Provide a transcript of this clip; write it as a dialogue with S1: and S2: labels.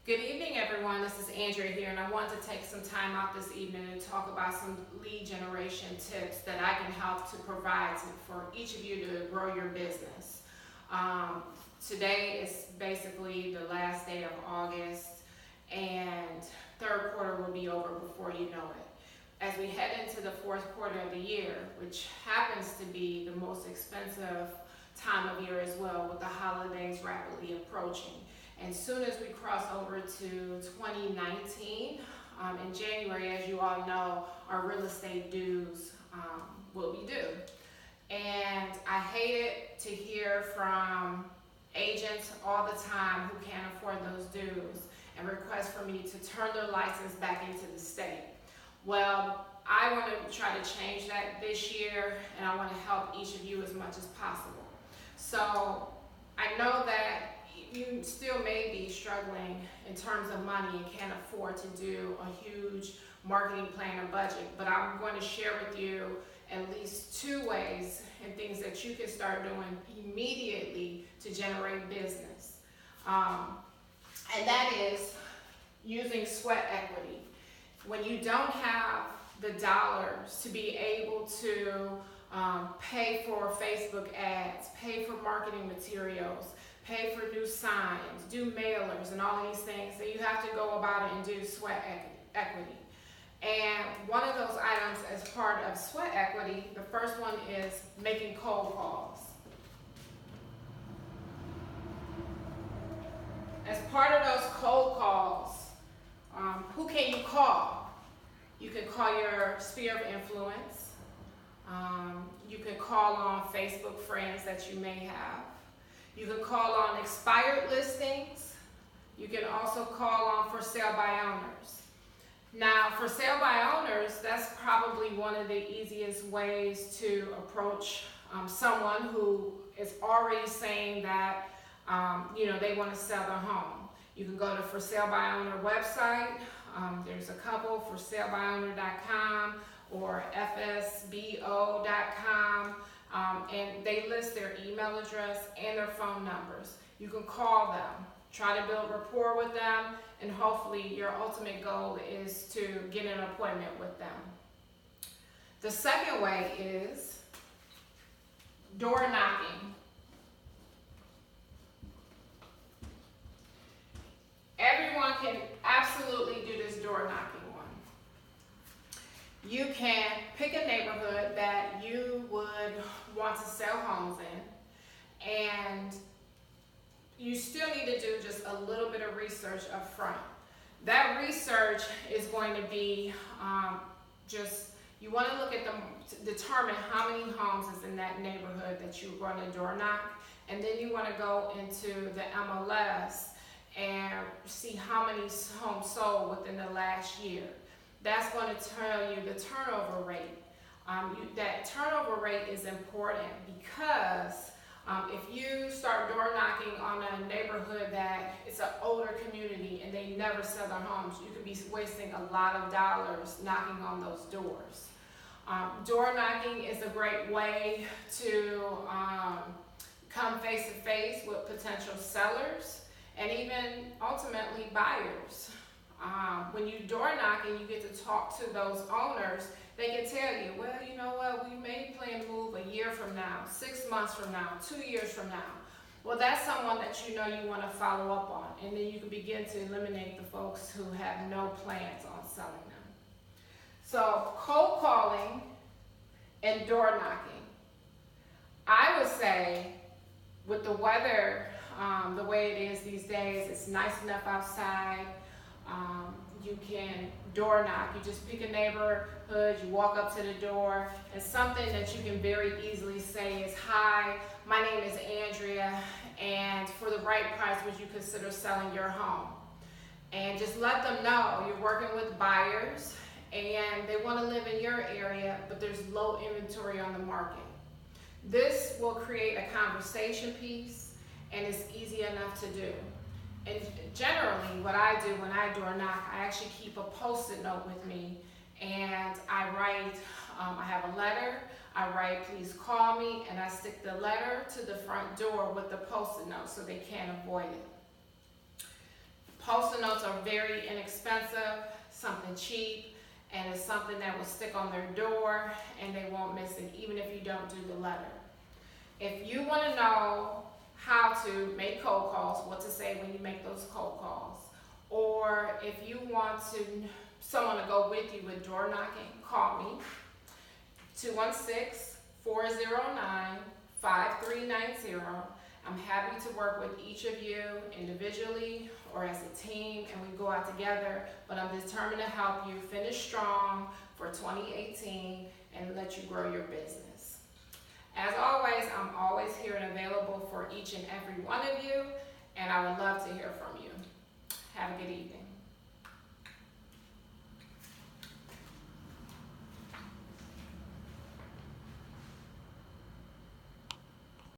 S1: Good evening, everyone. This is Andrea here, and I wanted to take some time out this evening and talk about some lead generation tips that I can help to provide for each of you to grow your business. Today is basically the last day of August, and third quarter will be over before you know it. As we head into the fourth quarter of the year, which happens to be the most expensive time of year as well, with the holidays rapidly approaching. And soon as we cross over to 2019, in January, as you all know, our real estate dues will be due. And I hate it to hear from agents all the time who can't afford those dues and request for me to turn their license back into the state. Well, I want to try to change that this year, and I want to help each of you as much as possible. So I know that you still may be struggling in terms of money and can't afford to do a huge marketing plan or budget, but I'm going to share with you at least 2 ways and things that you can start doing immediately to generate business. And that is using sweat equity. When you don't have the dollars to be able to pay for Facebook ads, pay for marketing materials, pay for new signs, do mailers, and all these things, then you have to go about it and do sweat equity. And one of those items as part of sweat equity, the first one is making cold calls. As part of those cold calls, who can you call? You can call your sphere of influence. You can call on Facebook friends that you may have. You can call on expired listings. You can also call on for sale by owners. Now, for sale by owners, that's probably one of the easiest ways to approach someone who is already saying that they want to sell their home. You can go to for sale by owner website. There's a couple, for salebyowner.com or fsbo.com. And they list their email address and their phone numbers. You can call them, try to build rapport with them, and hopefully your ultimate goal is to get an appointment with them. The second way is door knocking. Everyone can absolutely do this door knocking one. You can pick a neighborhood that you would want to sell homes in, and you still need to do just a little bit of research up front. That research is going to be you want to look at determine how many homes is in that neighborhood that you're going to door knock, and then you want to go into the MLS and see how many homes sold within the last year. That's going to tell you the turnover rate. That turnover rate is important because if you start door knocking on a neighborhood that it's an older community and they never sell their homes, you could be wasting a lot of dollars knocking on those doors. Door knocking is a great way to come face to face with potential sellers and even ultimately buyers. When you door knock and you get to talk to those owners, they can tell you, well, you know what, we may plan to move a year from now, 6 months from now, 2 years from now. Well, that's someone that you know you want to follow up on, and then you can begin to eliminate the folks who have no plans on selling them. So cold calling and door knocking. I would say with the weather the way it is these days, it's nice enough outside. You can door knock. You just pick a neighborhood, you walk up to the door, and something that you can very easily say is, "Hi, my name is Andrea, and for the right price, would you consider selling your home?" And just let them know you're working with buyers and they want to live in your area, but there's low inventory on the market. This will create a conversation piece, and it's easy enough to do. And generally, what I do when I door knock, I actually keep a Post-it note with me, and I write, I have a letter, I write, "Please call me," and I stick the letter to the front door with the Post-it note so they can't avoid it. Post-it notes are very inexpensive, something cheap, and it's something that will stick on their door and they won't miss it, even if you don't do the letter. If you want to know how to make cold calls, what to say when you make those cold calls, or if you want someone to go with you with door knocking, call me, 216-409-5390. I'm happy to work with each of you individually or as a team, and we go out together, but I'm determined to help you finish strong for 2018 and let you grow your business. As always, I'm always here and available for each and every one of you, and I would love to hear from you. Have a good evening.